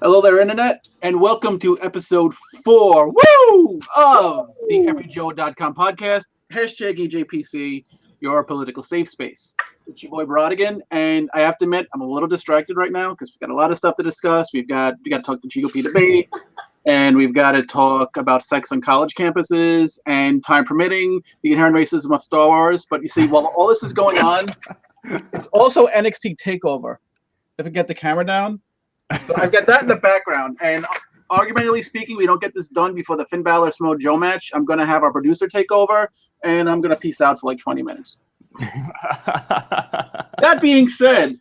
Hello there, Internet, and welcome to episode 4 of the EveryJoe.com podcast, hashtag EJPC, your political safe space. It's your boy Brodigan, and I have to admit, I'm a little distracted right now because we've got a lot of stuff to discuss. We got to talk the GOP debate, and we've got to talk about sex on college campuses, and time permitting, the inherent racism of Star Wars. But you see, while all this is going on, it's also NXT TakeOver. If we get the camera down. So I've got that in the background, and argumentatively speaking, we don't get this done before the Finn Balor Samoa Joe match. I'm going to have our producer take over, and I'm going to peace out for like 20 minutes. That being said,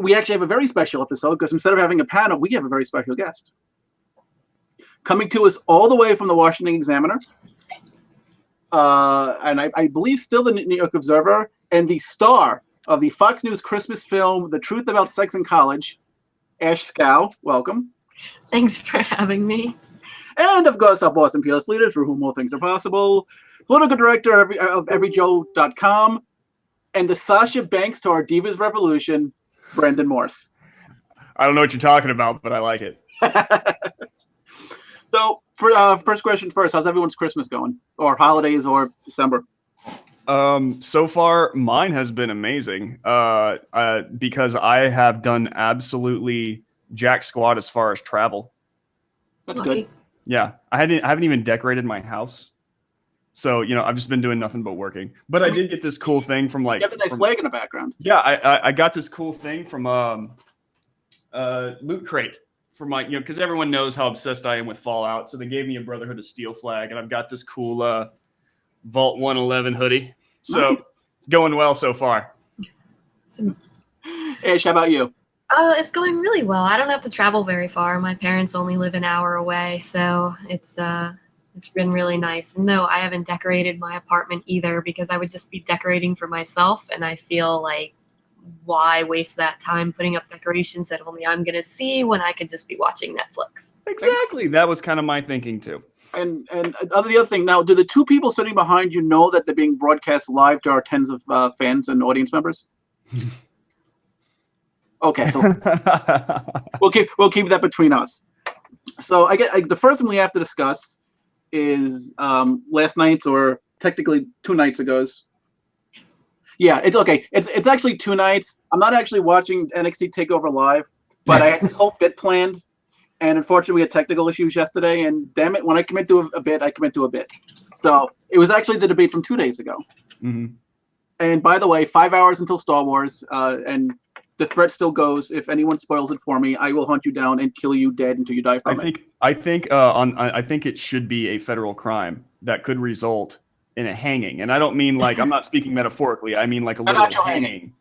we actually have a very special episode because instead of having a panel, we have a very special guest. Coming to us all the way from the Washington Examiner, and I believe still the New York Observer, and the star of the Fox News Christmas film, The Truth About Sex in College, Ashe Schow, welcome. Thanks for having me. And of course, our Boston PLS leader, through whom all things are possible, political director of EveryJoe.com, and the Sasha Banks to our Divas Revolution, Brandon Morse. I don't know what you're talking about, but I like it. So, for first question first, how's everyone's Christmas going? Or holidays or December? So far, mine has been amazing because I have done absolutely jack squat as far as travel. That's good. Yeah, I haven't even decorated my house. So, I've just been doing nothing but working. But I did get this cool thing from like... You have the nice flag in the background. Yeah, I got this cool thing from Loot Crate. From like, because everyone knows how obsessed I am with Fallout. So they gave me a Brotherhood of Steel flag, and I've got this cool Vault 111 hoodie. So nice. It's going well so far. Ashe, how about you? It's going really well. I don't have to travel very far. My parents only live an hour away, so it's been really nice. No, I haven't decorated my apartment either because I would just be decorating for myself, and I feel like why waste that time putting up decorations that only I'm going to see when I could just be watching Netflix? Exactly. That was kind of my thinking too. And the other thing, now, do the two people sitting behind you know that they're being broadcast live to our tens of fans and audience members? Okay, so we'll keep that between us. So the first thing we have to discuss is last night's, or technically 2 nights ago's. Yeah, it's okay. It's actually 2 nights. I'm not actually watching NXT TakeOver live, but I had this whole bit planned. And unfortunately, we had technical issues yesterday. And damn it, when I commit to a bit, I commit to a bit. So it was actually the debate from 2 days ago. Mm-hmm. And by the way, 5 hours until Star Wars. And the threat still goes. If anyone spoils it for me, I will hunt you down and kill you dead until you die from it. I think it should be a federal crime that could result in a hanging. And I don't mean like, I'm not speaking metaphorically. I mean like a literal hanging.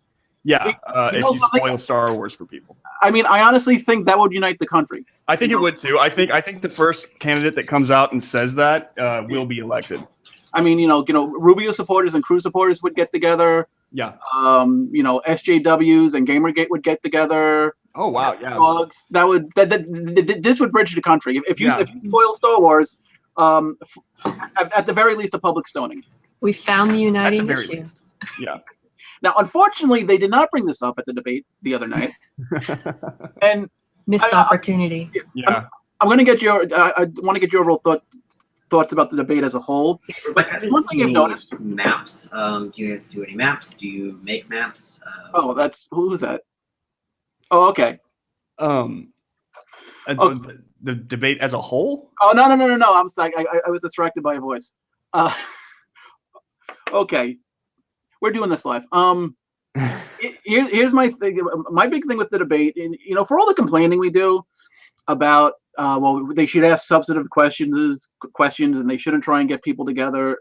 Yeah, if you spoil Star Wars for people. I mean, I honestly think that would unite the country. I think it would too. I think the first candidate that comes out and says that will be elected. I mean, Rubio supporters and Cruz supporters would get together. Yeah. SJWs and Gamergate would get together. Oh wow, yeah. Dogs. This would bridge the country. If you spoil Star Wars, at the very least, a public stoning. We found the uniting issue. Least. Yeah. Now, unfortunately, they did not bring this up at the debate the other night. And missed opportunity. I'm going to get your. I want to get your overall thoughts about the debate as a whole. But one thing you've noticed: maps. Do you guys do any maps? Do you make maps? Who's that? Oh, okay. The debate as a whole. Oh no! I'm sorry. I was distracted by a voice. Okay. We're doing this live. Here's my thing. My big thing with the debate, and for all the complaining we do about, they should ask substantive questions, and they shouldn't try and get people together.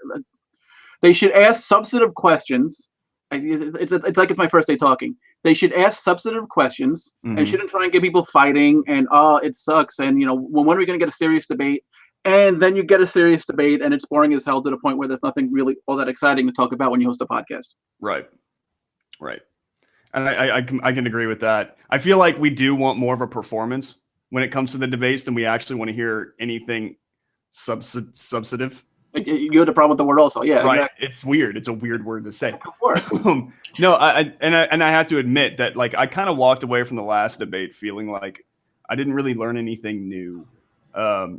They should ask substantive questions. It's like it's my first day talking. They should ask substantive questions and shouldn't try and get people fighting. And it sucks. And when are we going to get a serious debate? And then you get a serious debate, and it's boring as hell to the point where there's nothing really all that exciting to talk about when you host a podcast. Right. And I can agree with that. I feel like we do want more of a performance when it comes to the debates than we actually want to hear anything substantive. You had the problem with the word also, yeah. Right. Exactly. It's weird. It's a weird word to say. Of course. No, I have to admit that, like, I kind of walked away from the last debate feeling like I didn't really learn anything new.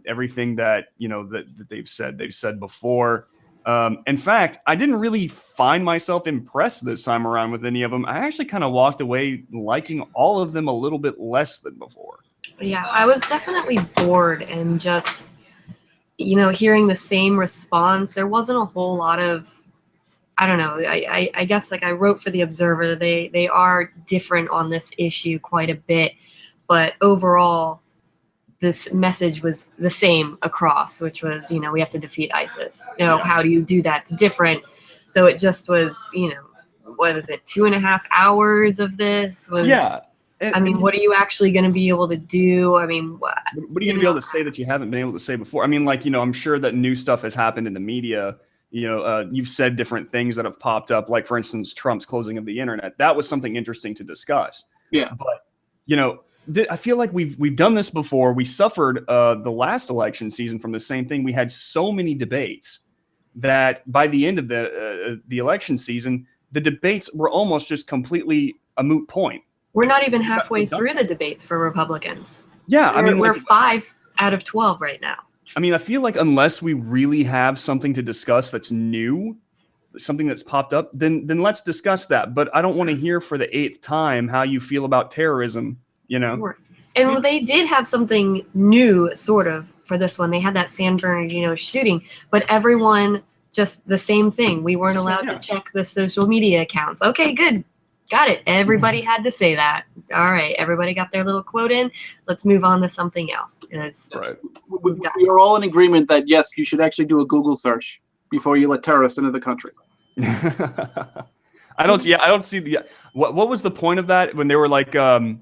Everything that, that they've said before. In fact, I didn't really find myself impressed this time around with any of them. I actually kind of walked away liking all of them a little bit less than before. Yeah, I was definitely bored and just, hearing the same response. There wasn't a whole lot of, I don't know. I guess like I wrote for the Observer, they are different on this issue quite a bit, but overall, this message was the same across, which was, we have to defeat ISIS. How do you do that? It's different. So it just was, what is it? 2.5 hours of this was. Yeah. What are you actually going to be able to do? What are you going to be able to say that you haven't been able to say before? I'm sure that new stuff has happened in the media. You've said different things that have popped up, like, for instance, Trump's closing of the internet. That was something interesting to discuss. Yeah. But, I feel like we've done this before. We suffered the last election season from the same thing. We had so many debates that by the end of the election season, the debates were almost just completely a moot point. We're not even halfway through the debates for Republicans. Yeah, we're 5 out of 12 right now. I feel like unless we really have something to discuss that's new, something that's popped up, then let's discuss that. But I don't want to hear for the 8th time how you feel about terrorism, And they did have something new, sort of, for this one. They had that San Bernardino shooting, but everyone just the same thing. We weren't allowed to check the social media accounts. Okay, good. Got it. Everybody had to say that. All right. Everybody got their little quote in. Let's move on to something else. Right. We are all in agreement that, yes, you should actually do a Google search before you let terrorists into the country. I don't see the, what was the point of that when they were like, the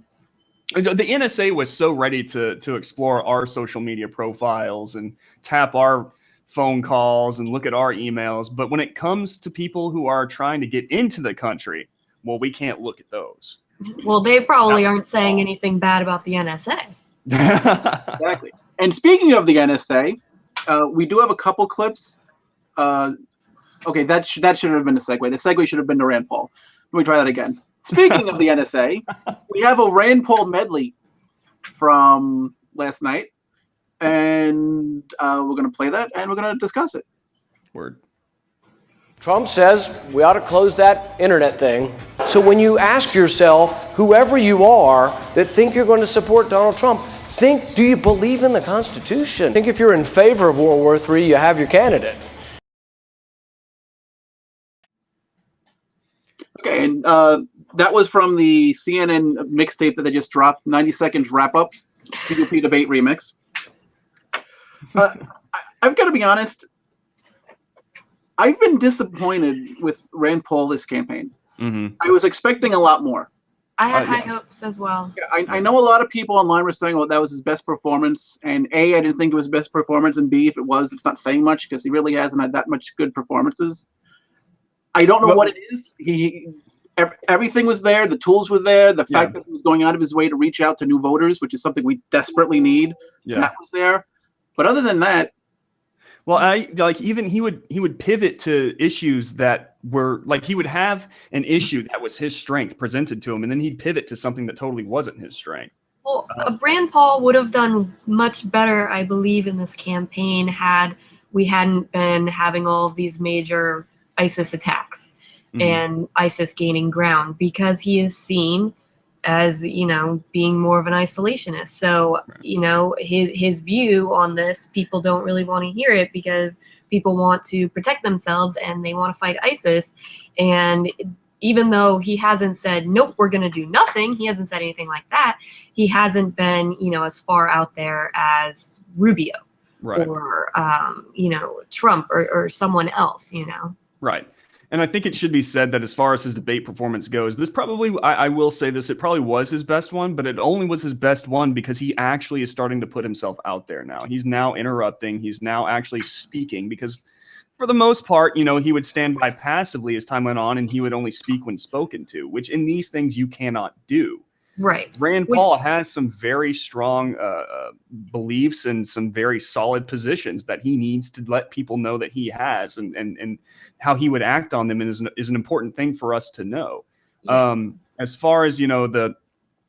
NSA was so ready to explore our social media profiles and tap our phone calls and look at our emails. But when it comes to people who are trying to get into the country, well, we can't look at those. Well, they probably aren't saying anything bad about the NSA. Exactly. And speaking of the NSA, we do have a couple clips. Okay, that should have been a segue. The segue should have been to Rand Paul. Let me try that again. Speaking of the NSA, we have a Rand Paul medley from last night, and we're going to play that, and we're going to discuss it. Word. Trump says we ought to close that internet thing. So when you ask yourself, whoever you are that think you're going to support Donald Trump, think, do you believe in the Constitution? Think if you're in favor of World War III, you have your candidate. Okay, and that was from the CNN mixtape that they just dropped, 90 seconds wrap-up, GOP Debate remix. I've got to be honest, I've been disappointed with Rand Paul this campaign. Mm-hmm. I was expecting a lot more. I had high hopes as well. Yeah, I know a lot of people online were saying, well, that was his best performance. And A, I didn't think it was his best performance. And B, if it was, it's not saying much because he really hasn't had that much good performances. I don't know what it is. Everything was there. The tools were there. The fact that he was going out of his way to reach out to new voters, which is something we desperately need, that was there. But other than that, well, even he would pivot to issues that were like he would have an issue that was his strength presented to him, and then he'd pivot to something that totally wasn't his strength. Well, Rand Paul would have done much better, I believe, in this campaign had we hadn't been having all of these major ISIS attacks and ISIS gaining ground, because he is seen as, being more of an isolationist. So, his view on this, people don't really want to hear it because people want to protect themselves and they want to fight ISIS. And even though he hasn't said, nope, we're going to do nothing, he hasn't said anything like that, he hasn't been, as far out there as Rubio or, Trump or someone else, Right. And I think it should be said that as far as his debate performance goes, this probably, I will say this, it probably was his best one, but it only was his best one because he actually is starting to put himself out there now. He's now interrupting. He's now actually speaking, because for the most part, he would stand by passively as time went on, and he would only speak when spoken to, which in these things you cannot do. Right. Rand Paul has some very strong beliefs and some very solid positions that he needs to let people know that he has, and how he would act on them is an important thing for us to know. As far as, the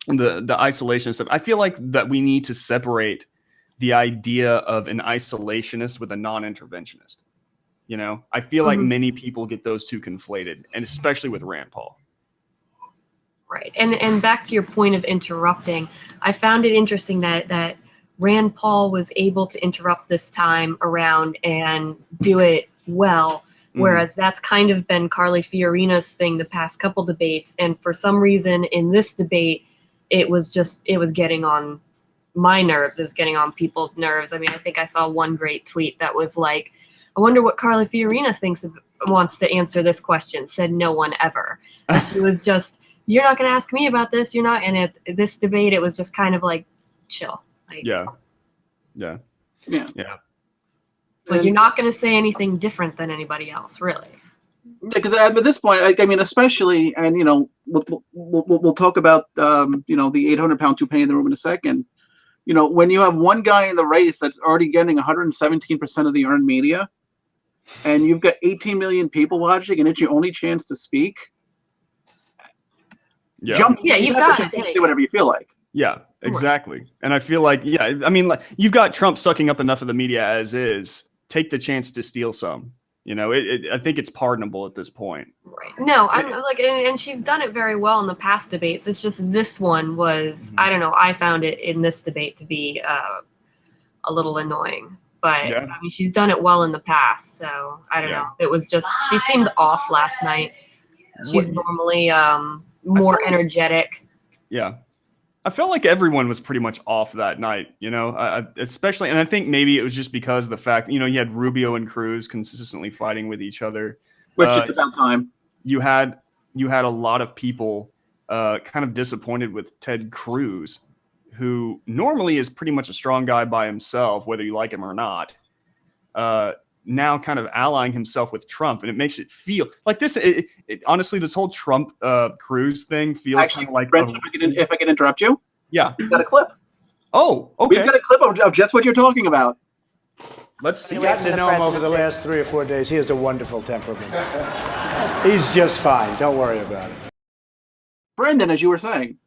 the isolationist. I feel like that we need to separate the idea of an isolationist with a non-interventionist. You know, I feel like many people get those two conflated, and especially with Rand Paul. Right. And back to your point of interrupting, I found it interesting that Rand Paul was able to interrupt this time around and do it well, whereas that's kind of been Carly Fiorina's thing the past couple debates. And for some reason in this debate, it was getting on my nerves. It was getting on people's nerves. I mean, I think I saw one great tweet that was like, I wonder what Carly Fiorina wants to answer this question. Said no one ever. She was just, you're not going to ask me about this. You're not. And at this debate, it was just kind of like, chill. Like, Yeah. Like, you're not going to say anything different than anybody else, really. Yeah, because at this point, I mean, especially, and we'll talk about the 800-pound toupee in the room in a second. When you have one guy in the race that's already getting 117% of the earned media, and you've got 18 million people watching, and it's your only chance to speak. Yeah. You've got to say whatever you feel like. Yeah, exactly. And I feel like, I mean, like, you've got Trump sucking up enough of the media as is. Take the chance to steal some. I think it's pardonable at this point. Right. No, I'm like, and she's done it very well in the past debates. It's just this one was, I don't know, I found it in this debate to be a little annoying. But I mean, she's done it well in the past, so I don't know. It was just, she seemed off last night. She's normally more energetic. Yeah. I felt like everyone was pretty much off that night, especially, and I think maybe it was just because of the fact, you had Rubio and Cruz consistently fighting with each other. Which is about time. You had a lot of people kind of disappointed with Ted Cruz, who normally is pretty much a strong guy by himself, whether you like him or not. Now kind of allying himself with Trump, and it makes it feel like this. Honestly, this whole Trump Cruz thing feels kind of like. Brent, if I can interrupt you, we've got a clip. Oh, okay. We've got a clip of just what you're talking about. Let's see. I've gotten to know him over the last 3 or 4 days. He has a wonderful temperament. He's just fine. Don't worry about it. Brandon, as you were saying.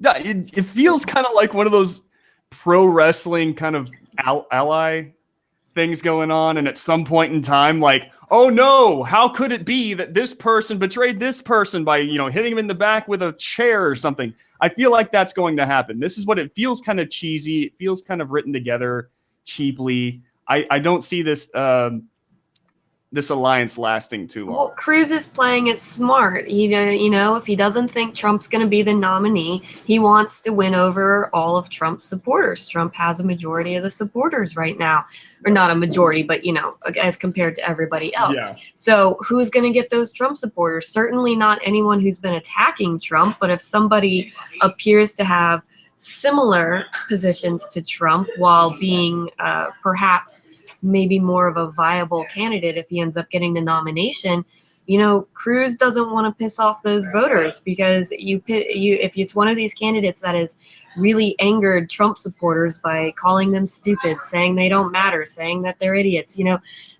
Yeah, it feels kind of like one of those pro wrestling kind of ally things going on, and at some point in time, like, oh no, how could it be that this person betrayed this person by hitting him in the back with a chair or something? I feel like that's going to happen. This is what it feels, kind of cheesy. It feels kind of written together cheaply. I don't see this this alliance lasting too long. Well, Cruz is playing it smart. If he doesn't think Trump's going to be the nominee, he wants to win over all of Trump's supporters. Trump has a majority of the supporters right now, or not a majority, but as compared to everybody else. Yeah. So who's going to get those Trump supporters? Certainly not anyone who's been attacking Trump, but if somebody appears to have similar positions to Trump while being perhaps maybe more of a viable candidate if he ends up getting the nomination, Cruz doesn't want to piss off those voters, because if it's one of these candidates that has really angered Trump supporters by calling them stupid, saying they don't matter, saying that they're idiots,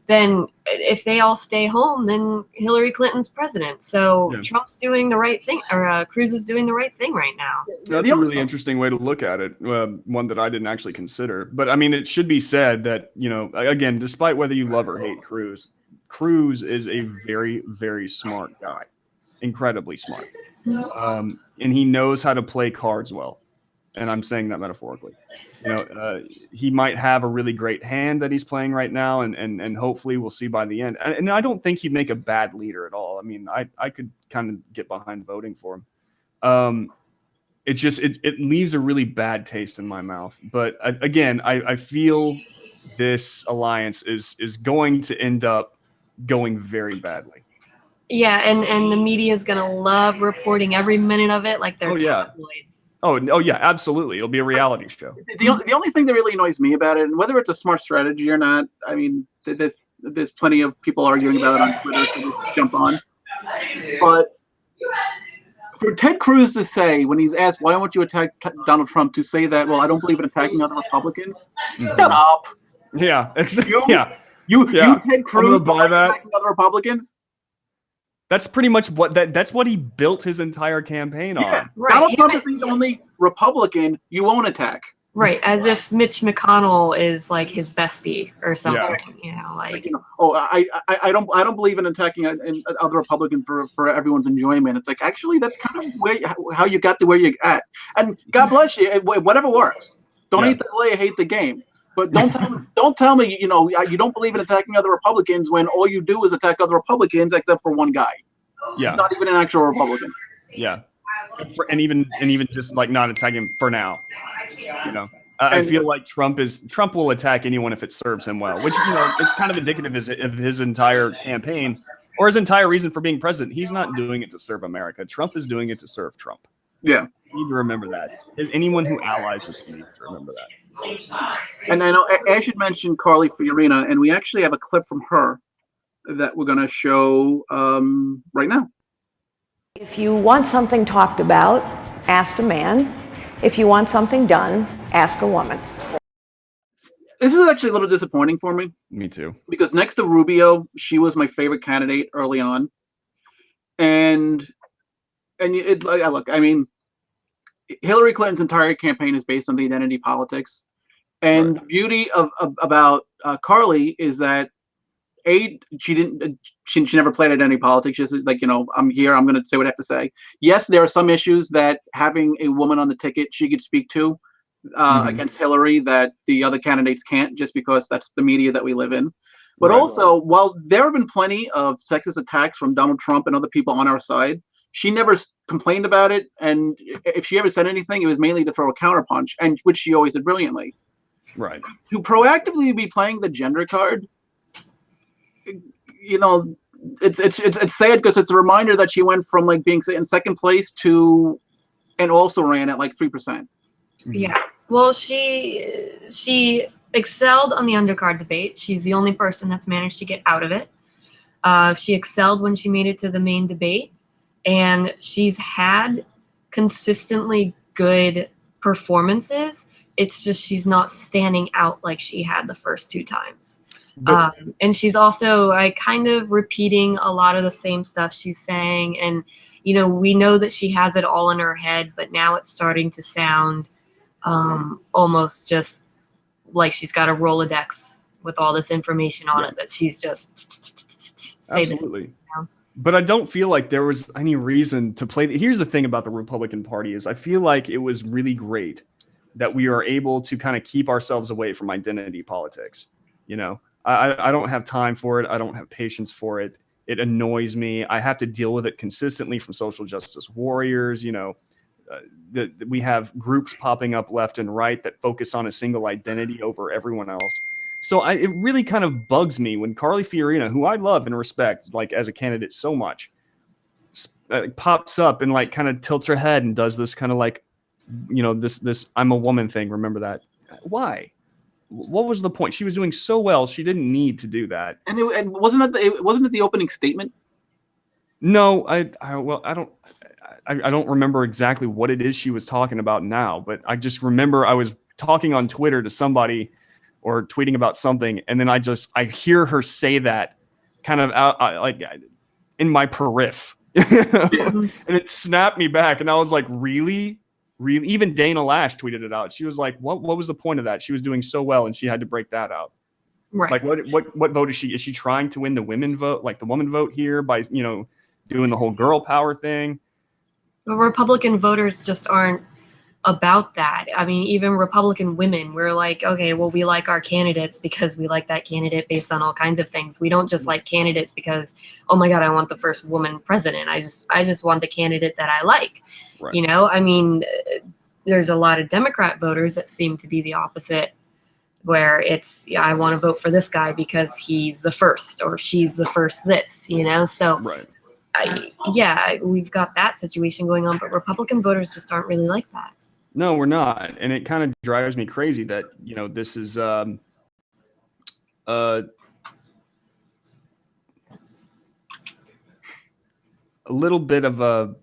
then if they all stay home, then Hillary Clinton's president. So Trump's doing the right thing, or Cruz is doing the right thing right now. That's a really interesting way to look at it. One that I didn't actually consider. But I mean, it should be said that, again, despite whether you love or hate Cruz is a very, very smart guy, incredibly smart. And he knows how to play cards well. And I'm saying that metaphorically. He might have a really great hand that he's playing right now, and hopefully we'll see by the end. And I don't think he'd make a bad leader at all. I mean, I could kind of get behind voting for him. It leaves a really bad taste in my mouth. But again, I feel this alliance is going to end up going very badly. Yeah, and the media is going to love reporting every minute of it like they're tabloids. Oh yeah, absolutely. It'll be a reality show. The only thing that really annoys me about it, and whether it's a smart strategy or not, I mean, there's plenty of people arguing about it on Twitter, so just jump on. But for Ted Cruz to say, when he's asked, why don't you attack Donald Trump, to say that, well, I don't believe in attacking other Republicans, shut up. Yeah, You, Ted Cruz, buy that. attacking other Republicans? That's pretty much that's what he built his entire campaign on. Right. Donald Trump is the only Republican you won't attack. Right, as if Mitch McConnell is like his bestie or something. I don't believe in attacking other Republicans for everyone's enjoyment. It's like, actually, that's kind of how you got to where you're at. And God bless you, whatever works. Don't hate the play, hate the game. But don't tell me you don't believe in attacking other Republicans when all you do is attack other Republicans except for one guy. Yeah, not even an actual Republican. Yeah, and even just like not attacking him for now. I feel like Trump will attack anyone if it serves him well, which it's kind of indicative of his entire campaign or his entire reason for being president. He's not doing it to serve America. Trump is doing it to serve Trump. Yeah, you need to remember that. Anyone who allies with him needs to remember that. And I know Ashe had mentioned Carly Fiorina, and we actually have a clip from her that we're going to show right now. If you want something talked about, ask a man. If you want something done, ask a woman. This is actually a little disappointing for me. Me too. Because next to Rubio, she was my favorite candidate early on. And look, I mean, Hillary Clinton's entire campaign is based on the identity politics. And the beauty about Carly is that she never played identity politics. She's like, I'm here, I'm going to say what I have to say. Yes, there are some issues that having a woman on the ticket she could speak to against Hillary that the other candidates can't, just because that's the media that we live in. But also, while there have been plenty of sexist attacks from Donald Trump and other people on our side, she never complained about it. And if she ever said anything, it was mainly to throw a counterpunch, and which she always did brilliantly. Right. To proactively be playing the gender card, it's sad because it's a reminder that she went from like being in second place and also ran at like 3%. Yeah. Well, she excelled on the undercard debate. She's the only person that's managed to get out of it. She excelled when she made it to the main debate, and she's had consistently good performances. It's just she's not standing out like she had the first two times. And she's also kind of repeating a lot of the same stuff she's saying. And, we know that she has it all in her head, but now it's starting to sound almost just like she's got a Rolodex with all this information on it that she's just saying. Absolutely. But I don't feel like there was any reason to play. Here's the thing about the Republican Party is I feel like it was really great that we are able to kind of keep ourselves away from identity politics. I don't have time for it. I don't have patience for it. It annoys me. I have to deal with it consistently from social justice warriors. We have groups popping up left and right that focus on a single identity over everyone else. So it really kind of bugs me when Carly Fiorina, who I love and respect, like as a candidate so much, pops up and like kind of tilts her head and does this kind of like, this I'm a woman thing. Remember that? Why? What was the point? She was doing so well. She didn't need to do that. And wasn't it the opening statement? No, I don't remember exactly what it is she was talking about now, but I just remember I was talking on Twitter to somebody or tweeting about something, and then I hear her say that kind of out like in my periph, and it snapped me back, and I was like, really? Even Dana Lash tweeted it out. She was like, what was the point of that? She was doing so well and she had to break that out. Right. Like what vote is she trying to win the women vote, like the woman vote here by, doing the whole girl power thing? But Republican voters just aren't about that. I mean, even Republican women, we're like, okay, well, we like our candidates because we like that candidate based on all kinds of things. We don't just like candidates because, oh my God, I want the first woman president. I just want the candidate that I like. Right. I mean, there's a lot of Democrat voters that seem to be the opposite, where it's, I want to vote for this guy because he's the first or she's the first this, so right. We've got that situation going on, but Republican voters just aren't really like that. No, we're not. And it kind of drives me crazy that, this is a little bit of a,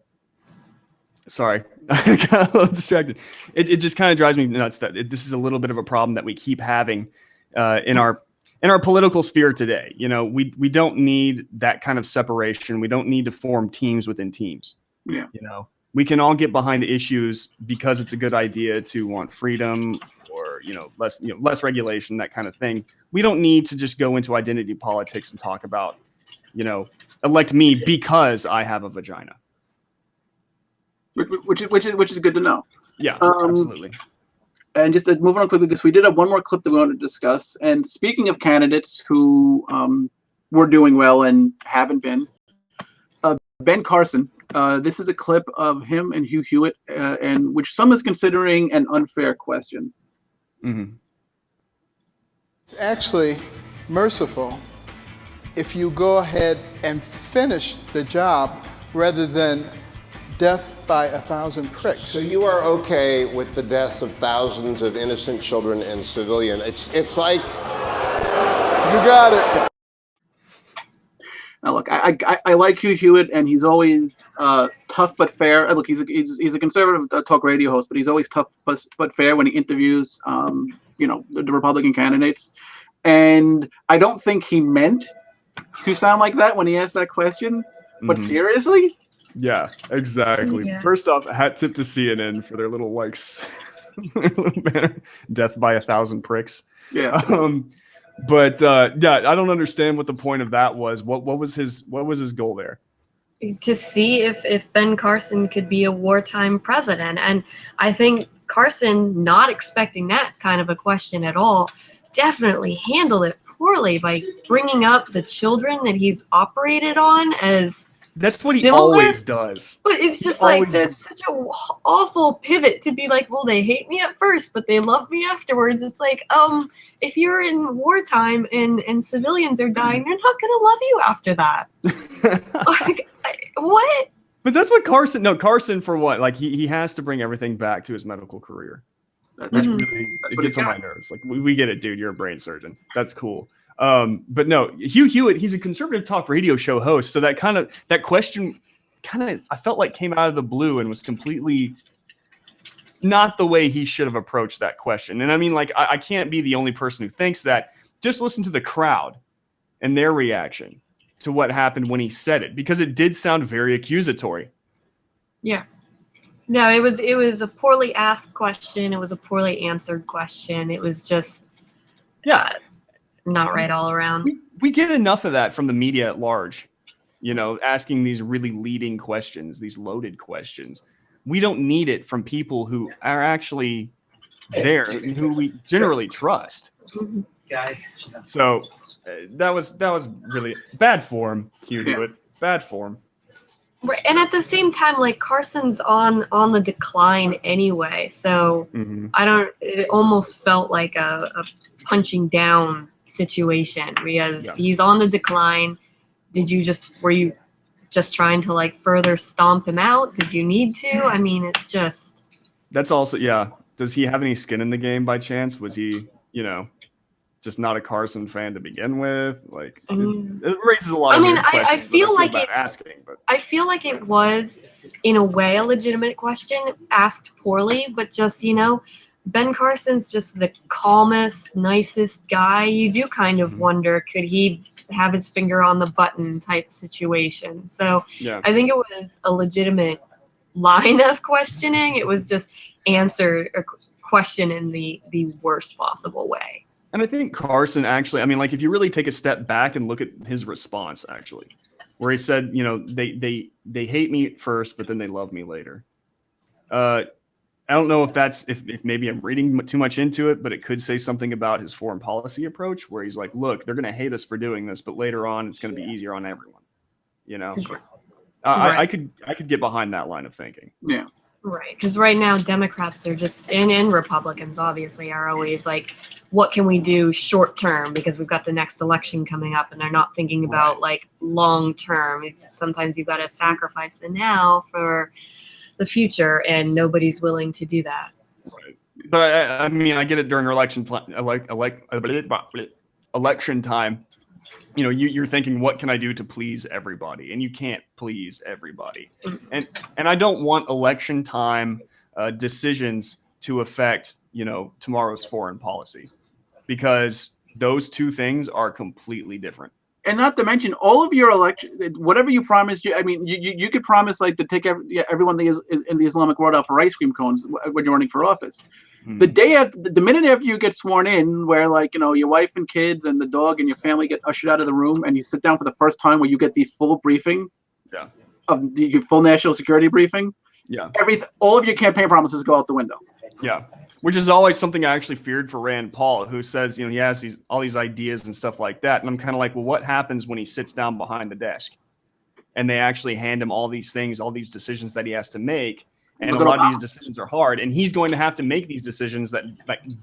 sorry, I got a little distracted. It just kind of drives me nuts that this is a little bit of a problem that we keep having in our in our political sphere today. You know, we don't need that kind of separation. We don't need to form teams within teams. Yeah. You know, we can all get behind issues because it's a good idea to want freedom or, less regulation, that kind of thing. We don't need to just go into identity politics and talk about, elect me because I have a vagina. Which is good to know. Yeah, absolutely. And just moving on quickly, because we did have one more clip that we wanted to discuss. And speaking of candidates who were doing well and haven't been, Ben Carson. This is a clip of him and Hugh Hewitt, and which some is considering an unfair question. Mm-hmm. It's actually merciful if you go ahead and finish the job rather than death by 1,000 pricks. So you are okay with the deaths of thousands of innocent children and civilians? It's like... You got it. Now, look, I like Hugh Hewitt, and he's always tough but fair. Look, he's a conservative talk radio host, but he's always tough but fair when he interviews, the Republican candidates. And I don't think he meant to sound like that when he asked that question. But seriously? Yeah, exactly. Yeah. First off, hat tip to CNN for their little their little banner, death by 1,000 pricks. Yeah. But I don't understand what the point of that was. What was his goal there? To see if Ben Carson could be a wartime president. And I think Carson, not expecting that kind of a question at all, definitely handled it poorly by bringing up the children that he's operated on as That's what he similar. always does. But it's just He like always there's such an awful pivot to be like, well, they hate me at first, but they love me afterwards. It's like, if you're in wartime and civilians are dying, they're not gonna love you after that. Like, what? But that's what Carson for what? Like he has to bring everything back to his medical career. That's really, it gets on my nerves. Like we get it, dude. You're a brain surgeon. That's cool. But no, Hugh Hewitt, he's a conservative talk radio show host. So that question I felt like came out of the blue and was completely not the way he should have approached that question. And I mean, like, I can't be the only person who thinks that. Just listen to the crowd and their reaction to what happened when he said it, because it did sound very accusatory. Yeah. No, it was a poorly asked question. It was a poorly answered question. It was just not right all around. We get enough of that from the media at large, asking these really leading questions, these loaded questions. We don't need it from people who are actually there, who we generally trust. So that was really bad form, Hugh Hewitt. Bad form. Right. And at the same time, like, Carson's on the decline anyway. So it almost felt like a punching down situation because he's on the decline. Were you just trying to like further stomp him out? Did you need to? I mean, it's just. That's also, does he have any skin in the game by chance? Was he, just not a Carson fan to begin with? Like, it raises a lot of questions. I feel like I feel like it was, in a way, a legitimate question asked poorly, but just, Ben Carson's just the calmest, nicest guy. You do kind of wonder, could he have his finger on the button type situation? So I think it was a legitimate line of questioning. It was just answered a question in the worst possible way. And I think Carson actually, I mean, like, if you really take a step back and look at his response, actually, where he said, they hate me first, but then they love me later. I don't know if maybe I'm reading too much into it, but it could say something about his foreign policy approach, where he's like, look, they're going to hate us for doing this, but later on, it's going to be easier on everyone. I could get behind that line of thinking. Yeah. Right, because right now Democrats are just, and Republicans obviously are always like, what can we do short term, because we've got the next election coming up, and they're not thinking about like long term. Sometimes you've got to sacrifice the now for the future, and nobody's willing to do that. Right. But I mean, I get it during election time. You're thinking, what can I do to please everybody? And you can't please everybody. And I don't want election time decisions to affect, tomorrow's foreign policy, because those two things are completely different. And not to mention all of your election, whatever you promised, you could promise like to take everyone in the Islamic world out for ice cream cones when you're running for office. The minute after you get sworn in, where like your wife and kids and the dog and your family get ushered out of the room, and you sit down for the first time where you get the full briefing, of the full national security briefing, all of your campaign promises go out the window. Yeah. Which is always something I actually feared for Rand Paul, who says, he has all these ideas and stuff like that. And I'm kind of like, well, what happens when he sits down behind the desk and they actually hand him all these things, all these decisions that he has to make? And a lot of these decisions are hard. And he's going to have to make these decisions that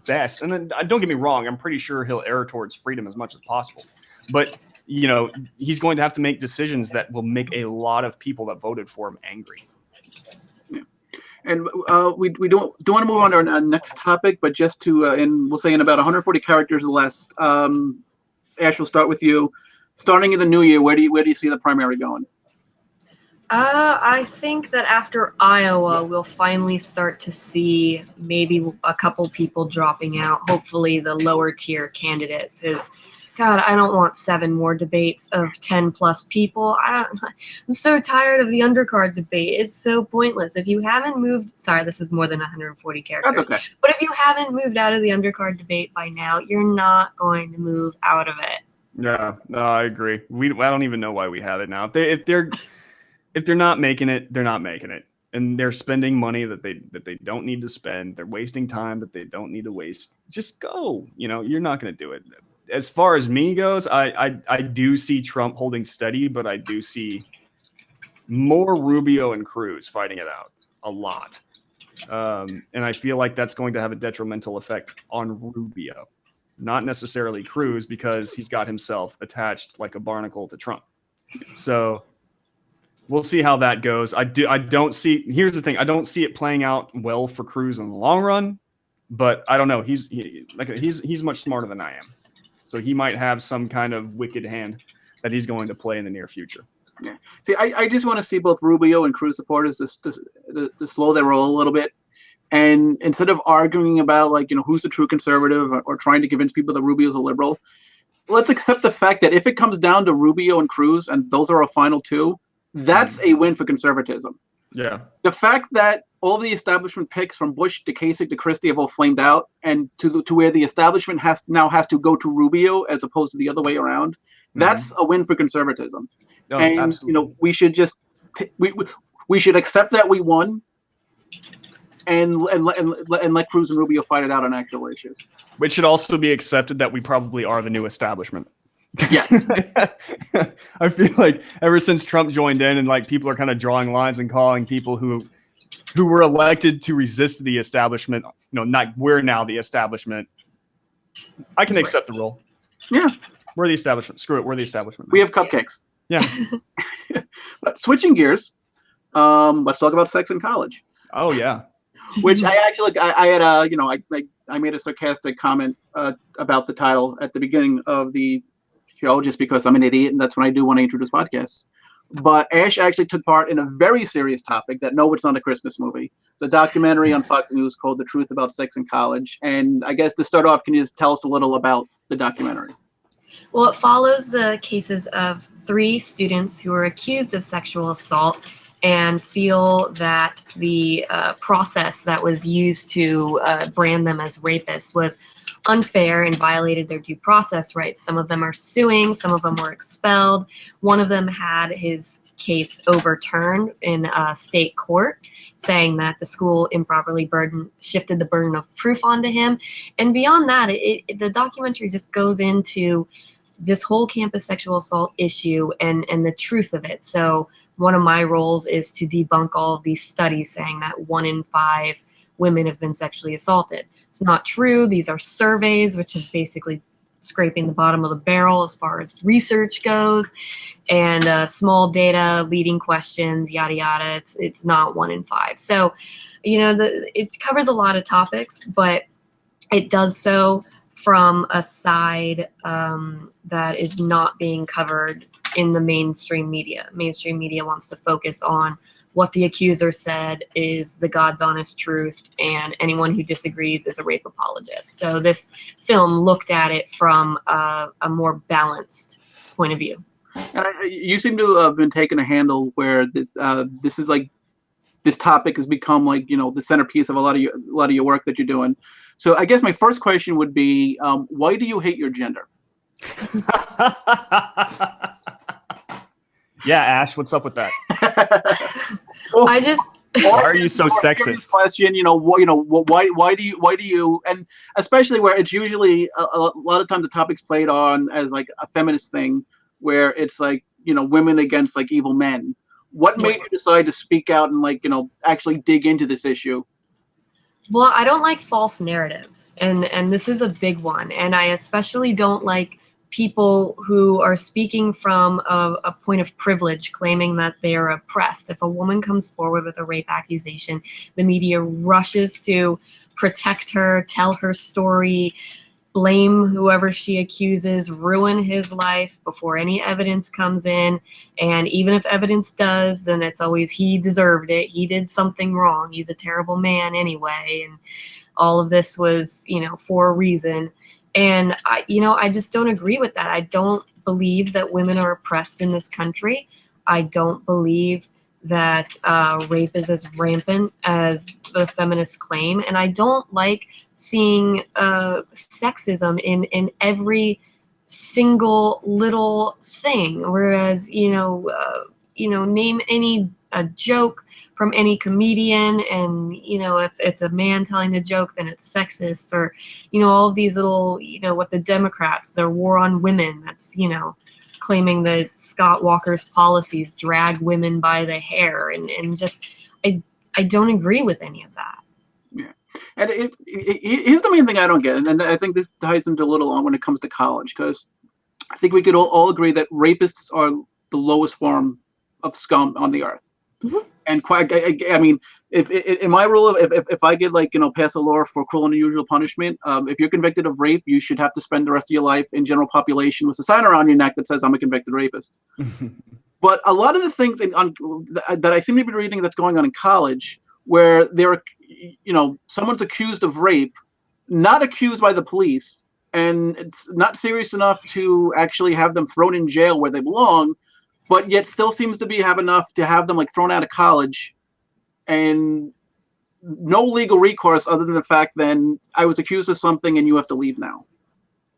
best. And then don't get me wrong, I'm pretty sure he'll err towards freedom as much as possible. But, he's going to have to make decisions that will make a lot of people that voted for him angry. And we don't want to move on to our next topic, but just to, and we'll say in about 140 characters or less, Ash, we'll start with you. Starting in the new year, where do you see the primary going? I think that after Iowa, we'll finally start to see maybe a couple people dropping out. Hopefully the lower tier candidates is. God, I don't want 7 more debates of 10 plus people. I'm so tired of the undercard debate. It's so pointless. If you haven't moved, sorry, this is more than 140 characters. That's okay. But if you haven't moved out of the undercard debate by now, you're not going to move out of it. Yeah, no, I agree. I don't even know why we have it now. If they're not making it, they're not making it. And they're spending money that they don't need to spend. They're wasting time that they don't need to waste. Just go. You're not going to do it. As far as me goes, I do see Trump holding steady, but I do see more Rubio and Cruz fighting it out a lot. And I feel like that's going to have a detrimental effect on Rubio, not necessarily Cruz, because he's got himself attached like a barnacle to Trump. So we'll see how that goes. Here's the thing. I don't see it playing out well for Cruz in the long run, but I don't know. He's much smarter than I am. So he might have some kind of wicked hand that he's going to play in the near future. Yeah. See, I just want to see both Rubio and Cruz supporters to slow their roll a little bit. And instead of arguing about who's the true conservative or trying to convince people that Rubio's a liberal, let's accept the fact that if it comes down to Rubio and Cruz and those are a final 2, that's a win for conservatism. Yeah. The fact that all the establishment picks from Bush to Kasich to Christie have all flamed out, and to where the establishment has to go to Rubio as opposed to the other way around, that's a win for conservatism. No, and absolutely. we should just we should accept that we won, and let Cruz and Rubio fight it out on actual issues. It should also be accepted that we probably are the new establishment. Yeah. I feel like ever since Trump joined in and people are kind of drawing lines and calling people who were elected to resist the establishment, we're now the establishment. I can accept the role. Yeah. We're the establishment. Screw it. We're the establishment. We have cupcakes. Yeah. But switching gears, let's talk about sex in college. Oh yeah. Which I actually, I had I made a sarcastic comment about the title at the beginning of the show just because I'm an idiot and that's what I do when I introduce podcasts. But Ash actually took part in a very serious topic that no, it's not a Christmas movie. It's a documentary on Fox News called The Truth About Sex in College. And I guess to start off, can you just tell us a little about the documentary? Well, it follows the cases of 3 students who were accused of sexual assault and feel that the process that was used to brand them as rapists was unfair and violated their due process rights. Some of them are suing, some of them were expelled. One of them had his case overturned in state court, saying that the school improperly shifted the burden of proof onto him. And beyond that, the documentary just goes into this whole campus sexual assault issue and the truth of it. So one of my roles is to debunk all of these studies saying that 1 in 5 women have been sexually assaulted. It's not true. These are surveys, which is basically scraping the bottom of the barrel as far as research goes, and small data, leading questions, yada yada. It's not 1 in 5. So, it covers a lot of topics, but it does so from a side that is not being covered in the mainstream media. Mainstream media wants to focus on what the accuser said is the God's honest truth, and anyone who disagrees is a rape apologist. So this film looked at it from a more balanced point of view. And you seem to have been taking a handle where this is like, this topic has become like, the centerpiece of a lot of your work that you're doing. So I guess my first question would be, why do you hate your gender? Yeah, Ash, what's up with that? Why are you so sexist? Question, why do you, and especially where it's usually a lot of times the topic's played on as like a feminist thing, where it's like, women against like evil men. What made you decide to speak out and like, actually dig into this issue? Well, I don't like false narratives, and this is a big one. And I especially don't like people who are speaking from a point of privilege, claiming that they are oppressed. If a woman comes forward with a rape accusation, the media rushes to protect her, tell her story, blame whoever she accuses, ruin his life before any evidence comes in. And even if evidence does, then it's always, he deserved it. He did something wrong. He's a terrible man anyway. And all of this was, for a reason. And I just don't agree with that. I don't believe that women are oppressed in this country. I don't believe that rape is as rampant as the feminists claim. And I don't like seeing sexism in every single little thing. Whereas, name any a joke from any comedian, and if it's a man telling a joke, then it's sexist. Or all of these little, what the Democrats, their war on women, that's claiming that Scott Walker's policies drag women by the hair, and just I don't agree with any of that. Yeah, and here's the main thing I don't get, and I think this ties into a little on when it comes to college, because I think we could all agree that rapists are the lowest form of scum on the earth. Mm-hmm. And I mean, if in my rule of if I get like pass a law for cruel and unusual punishment, if you're convicted of rape, you should have to spend the rest of your life in general population with a sign around your neck that says I'm a convicted rapist. But a lot of the things that I seem to be reading that's going on in college, where they're someone's accused of rape, not accused by the police, and it's not serious enough to actually have them thrown in jail where they belong, but yet still seems to have enough to have them like thrown out of college, and no legal recourse other than the fact then I was accused of something and you have to leave now.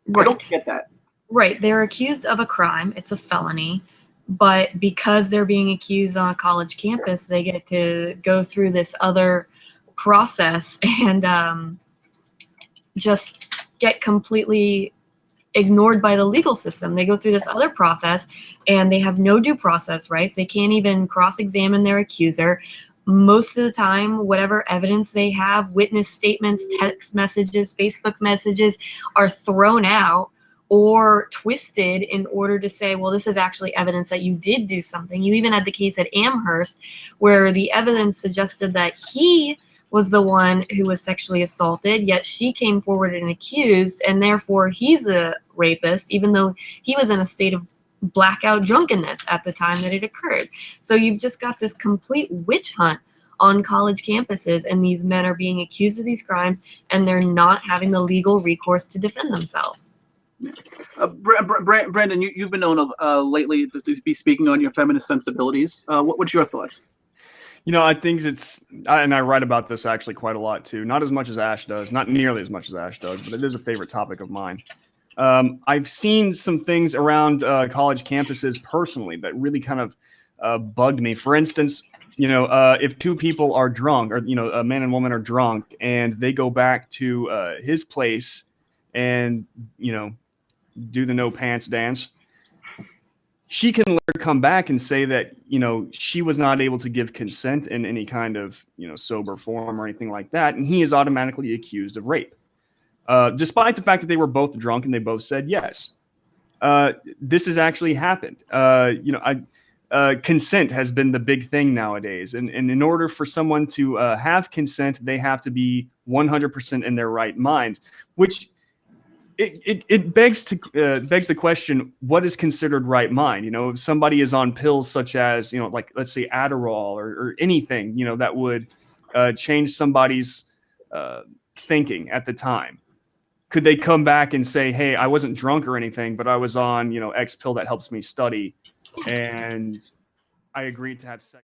Right. I don't get that. Right. They're accused of a crime. It's a felony. But because they're being accused on a college campus, they get to go through this other process and just get completely ignored by the legal system. They go through this other process and they have no due process rights. They can't even cross-examine their accuser. Most of the time, whatever evidence they have, witness statements, text messages, Facebook messages, are thrown out or twisted in order to say, well, this is actually evidence that you did do something. You even had the case at Amherst where the evidence suggested that he was the one who was sexually assaulted, yet she came forward and accused, and therefore he's a rapist, even though he was in a state of blackout drunkenness at the time that it occurred. So you've just got this complete witch hunt on college campuses, and these men are being accused of these crimes, and they're not having the legal recourse to defend themselves. Brandon, you've been known lately to be speaking on your feminist sensibilities. What's your thoughts? I think and I write about this actually quite a lot too. Not as much as Ash does, not nearly as much as Ash does, but it is a favorite topic of mine. I've seen some things around college campuses personally that really kind of bugged me. For instance, if two people are drunk, or a man and woman are drunk, and they go back to his place and do the no pants dance, she can later come back and say that, she was not able to give consent in any kind of, sober form or anything like that. And he is automatically accused of rape, despite the fact that they were both drunk and they both said yes. This has actually happened. Consent has been the big thing nowadays. And in order for someone to have consent, they have to be 100% in their right mind, which it begs the question: what is considered right mind? If somebody is on pills such as like let's say Adderall or anything that would change somebody's thinking at the time, could they come back and say, "Hey, I wasn't drunk or anything, but I was on X pill that helps me study, and I agreed to have sex."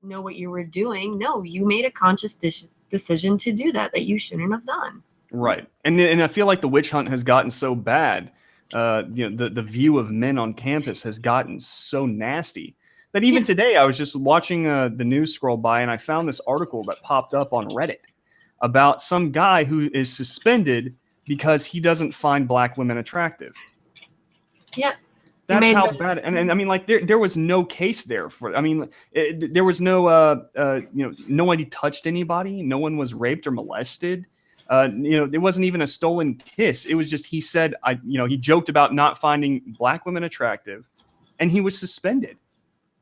Know what you were doing. No, you made a conscious decision to do that you shouldn't have done. Right, and I feel like the witch hunt has gotten so bad. The view of men on campus has gotten so nasty that even today I was just watching the news scroll by, and I found this article that popped up on Reddit about some guy who is suspended because he doesn't find black women attractive. Yep. That's how bad. And I mean, like there was no case there for. I mean, there was no nobody touched anybody. No one was raped or molested. It wasn't even a stolen kiss. It was just he said he joked about not finding black women attractive, and he was suspended.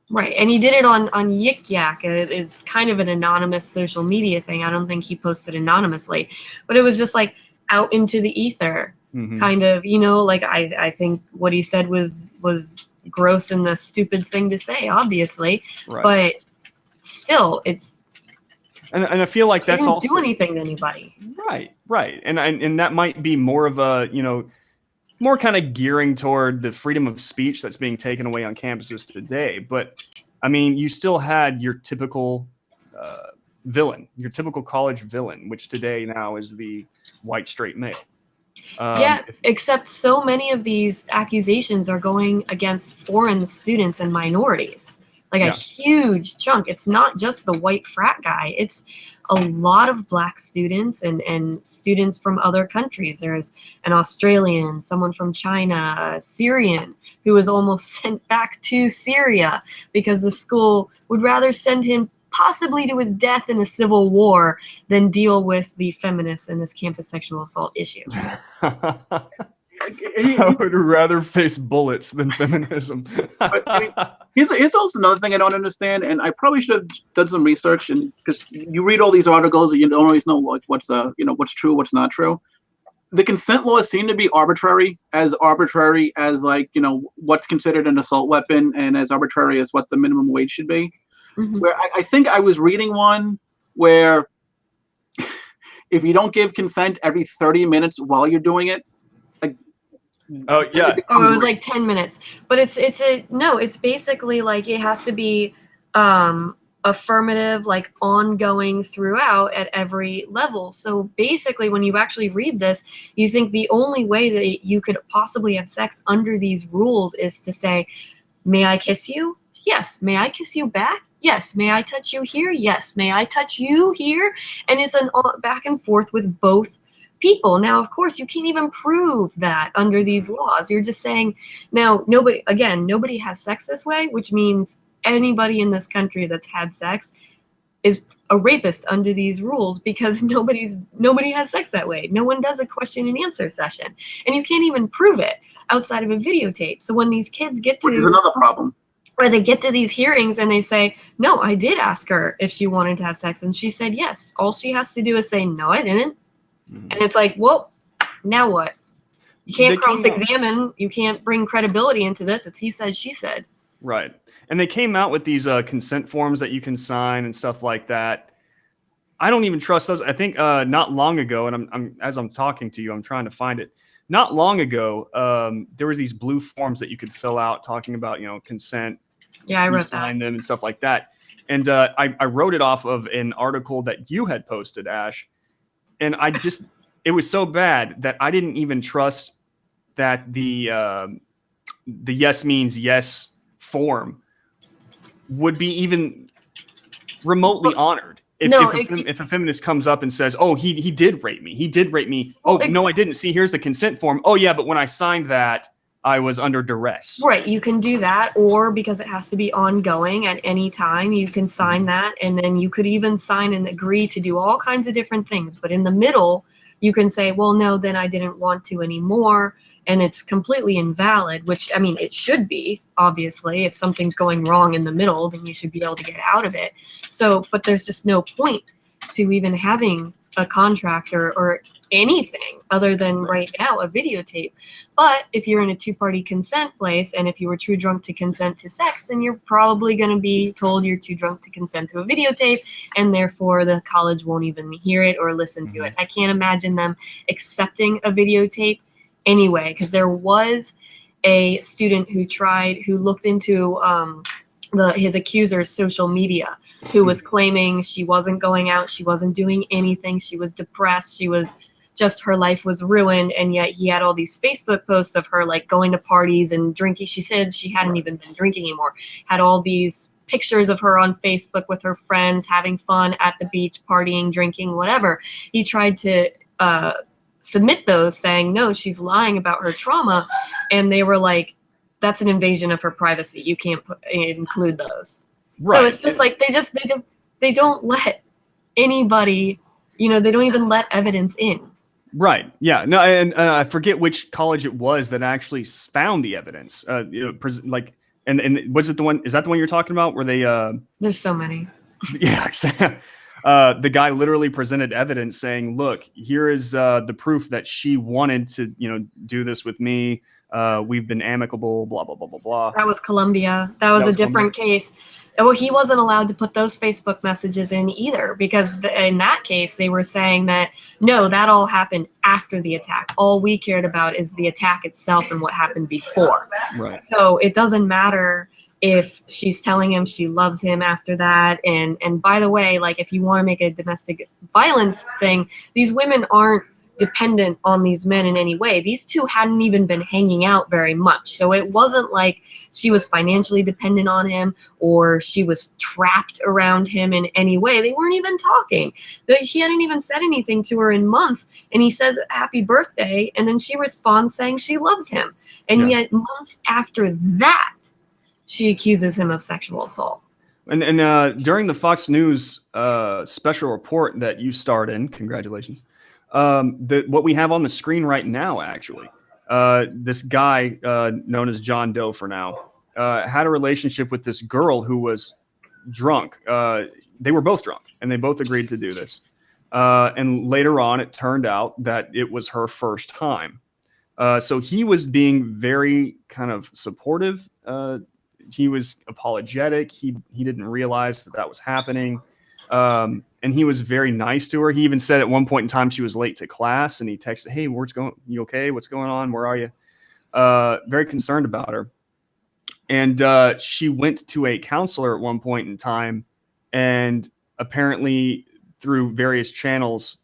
Right, and he did it on Yik Yak. It's kind of an anonymous social media thing. I don't think he posted anonymously, but it was just like out into the ether. Kind of, like I think what he said was gross and the stupid thing to say, obviously, right. But still, it's and I feel like that's didn't also do anything to anybody. Right, and that might be more of a more kind of gearing toward the freedom of speech that's being taken away on campuses today. But I mean, you still had your typical villain, your typical college villain, which today now is the white straight male. Except so many of these accusations are going against foreign students and minorities, like a huge chunk. It's not just the white frat guy. It's a lot of black students and students from other countries. There's an Australian, someone from China, a Syrian who was almost sent back to Syria because the school would rather send him possibly to his death in a civil war than deal with the feminists and this campus sexual assault issue. I would rather face bullets than feminism. But, I mean, here's also another thing I don't understand, and I probably should have done some research, and because you read all these articles and you don't always know what's true, what's not true. The consent laws seem to be arbitrary as like what's considered an assault weapon, and as arbitrary as what the minimum wage should be. Where I think I was reading one where if you don't give consent every 30 minutes while you're doing it, like it was like 10 minutes. But it's basically like it has to be affirmative, like ongoing throughout at every level. So basically when you actually read this, you think the only way that you could possibly have sex under these rules is to say, may I kiss you? Yes. May I kiss you back? Yes. May I touch you here? Yes. May I touch you here? And it's an back and forth with both people. Now, of course, you can't even prove that under these laws. You're just saying, now, nobody has sex this way, which means anybody in this country that's had sex is a rapist under these rules because nobody has sex that way. No one does a question and answer session. And you can't even prove it outside of a videotape. So when these kids get to... Which is another problem. Where they get to these hearings and they say, no, I did ask her if she wanted to have sex. And she said yes. All she has to do is say, no, I didn't. And it's like, well, now what? You can't cross-examine. You can't bring credibility into this. It's he said, she said. Right. And they came out with these consent forms that you can sign and stuff like that. I don't even trust those. I think not long ago, and as I'm talking to you, I'm trying to find it. Not long ago, there was these blue forms that you could fill out talking about, consent. Yeah, I wrote sign them and stuff like that. And I wrote it off of an article that you had posted, Ash. And it was so bad that I didn't even trust that the yes means yes form would be even remotely honored. If a feminist comes up and says, "Oh, he did rape me. He did rape me." Well, no, I didn't. See, here's the consent form. Oh, yeah, but when I signed that, I was under duress. Right, you can do that, or because it has to be ongoing at any time, you can sign that, and then you could even sign and agree to do all kinds of different things. But in the middle, you can say, well, no, then I didn't want to anymore, and it's completely invalid, which, I mean, it should be, obviously. If something's going wrong in the middle, then you should be able to get out of it. So, but there's just no point to even having a contract or anything other than right now a videotape. But if you're in a two-party consent place, and if you were too drunk to consent to sex, then you're probably going to be told you're too drunk to consent to a videotape, and therefore the college won't even hear it or listen to it. I can't imagine them accepting a videotape anyway, because there was a student who looked into his accuser's social media, who was claiming she wasn't going out, she wasn't doing anything, she was depressed, she was just, her life was ruined, and yet he had all these Facebook posts of her like going to parties and drinking. She said she hadn't even been drinking anymore, had all these pictures of her on Facebook with her friends having fun at the beach, partying, drinking, whatever. He tried to submit those, saying no, she's lying about her trauma, and they were like, that's an invasion of her privacy, you can't include those. Right. So it's just like they don't let anybody, they don't even let evidence in. Right. Yeah. No. And I forget which college it was that actually found the evidence. And was it the one? Is that the one you're talking about? Where they? There's so many. Yeah. The guy literally presented evidence saying, "Look, here is the proof that she wanted to, do this with me. We've been amicable. Blah blah blah blah blah." That was Columbia. That was a different case. Well, he wasn't allowed to put those Facebook messages in either, because in that case, they were saying that, no, that all happened after the attack. All we cared about is the attack itself and what happened before. Right. So it doesn't matter if she's telling him she loves him after that. And by the way, like, if you want to make a domestic violence thing, these women aren't dependent on these men in any way. These two hadn't even been hanging out very much. So it wasn't like she was financially dependent on him or she was trapped around him in any way. They weren't even talking. He hadn't even said anything to her in months. And he says, happy birthday. And then she responds saying she loves him. And yet months after that, she accuses him of sexual assault. And during the Fox News special report that you starred in, congratulations, what we have on the screen right now, actually, this guy known as John Doe for now had a relationship with this girl who was drunk. They were both drunk, and they both agreed to do this. And later on, it turned out that it was her first time. So he was being very kind of supportive. He was apologetic. He didn't realize that was happening. And he was very nice to her. He even said at one point in time she was late to class, and he texted, "Hey, where's going? You okay? What's going on? Where are you?" Very concerned about her. And she went to a counselor at one point in time, and apparently through various channels,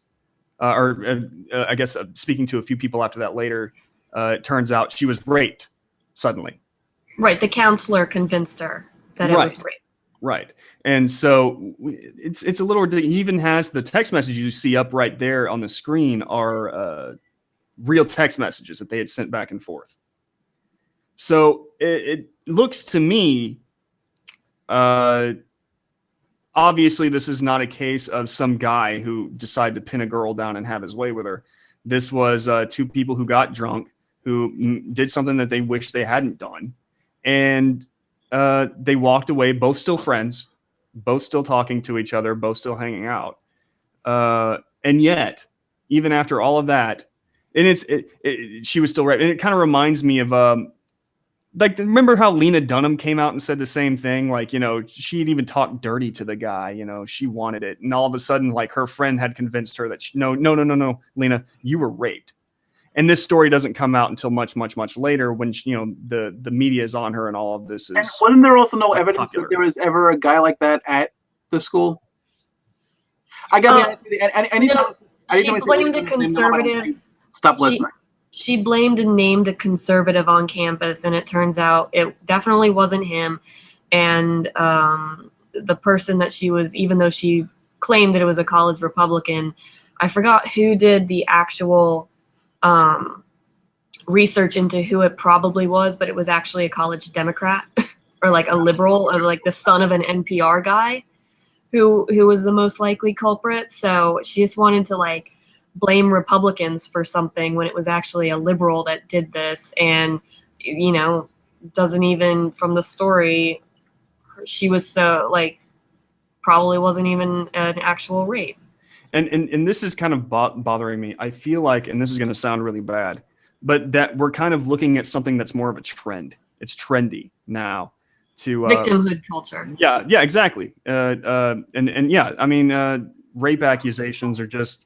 I guess speaking to a few people after that later, it turns out she was raped suddenly. Right. The counselor convinced her that it was rape. Right. And so it's a little ridiculous. He even has the text messages you see up right there on the screen are real text messages that they had sent back and forth. So it looks to me, obviously this is not a case of some guy who decided to pin a girl down and have his way with her. This was two people who got drunk, who did something that they wished they hadn't done. And they walked away, both still friends, both still talking to each other, both still hanging out. And yet, even after all of that, and she was still raped. And it kind of reminds me of, remember how Lena Dunham came out and said the same thing? Like, she'd even talked dirty to the guy, she wanted it. And all of a sudden, like, her friend had convinced her that, no, Lena, you were raped. And this story doesn't come out until much, much, much later when the media is on her and all of this is. And wasn't there also no evidence that there was ever a guy like that at the school? I got when the conservative, stop listening. she blamed and named a conservative on campus, and it turns out it definitely wasn't him. And the person that she was, even though she claimed that it was a college Republican, I forgot who did the actual research into who it probably was, but it was actually a college Democrat or like a liberal, or like the son of an NPR guy who was the most likely culprit. So she just wanted to like blame Republicans for something when it was actually a liberal that did this. And, you know, doesn't even, from the story, she was so like, probably wasn't even an actual rape. And this is kind of bothering me. I feel like, and this is going to sound really bad, but that we're kind of looking at something that's more of a trend. It's trendy now to victimhood culture. Yeah, exactly. And yeah, I mean, rape accusations are just